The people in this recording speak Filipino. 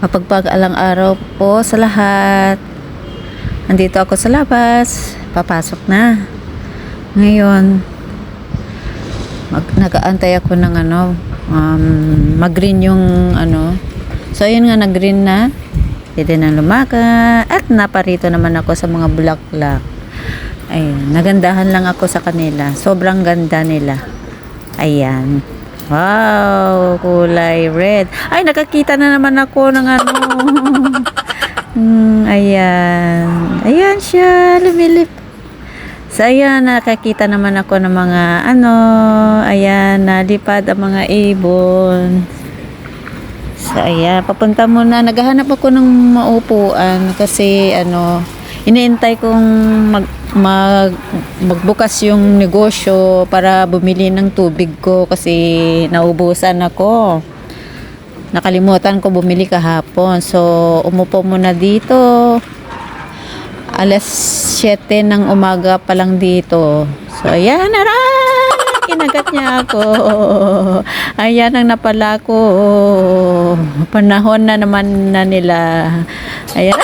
Mapagpalang araw po sa lahat. Nandito ako sa labas. Papasok na. Ngayon, nag-aantay ako ng mag-green yung So, ayun nga, nag-green na. Pwede na lumaga. At naparito naman ako sa mga bulaklak. Ayun, nagandahan lang ako sa kanila. Sobrang ganda nila. Ayan. Wow, kulay red. Ay, nakakita na naman ako ng ayan. Ayan siya, lumilip. So, ayan, nakakita naman ako ng mga ayan, nalipad ang mga ibon. So, ayan, papunta muna. Naghahanap ako ng maupuan kasi, iniintay kong magbukas yung negosyo para bumili ng tubig ko kasi naubusan ako. Nakalimutan ko bumili kahapon. So, umupo muna dito. Alas 7 ng umaga pa lang dito. So, ayan, kinagat niya ako. Ayan ang napala ko. Panahon na naman na nila. Ayan.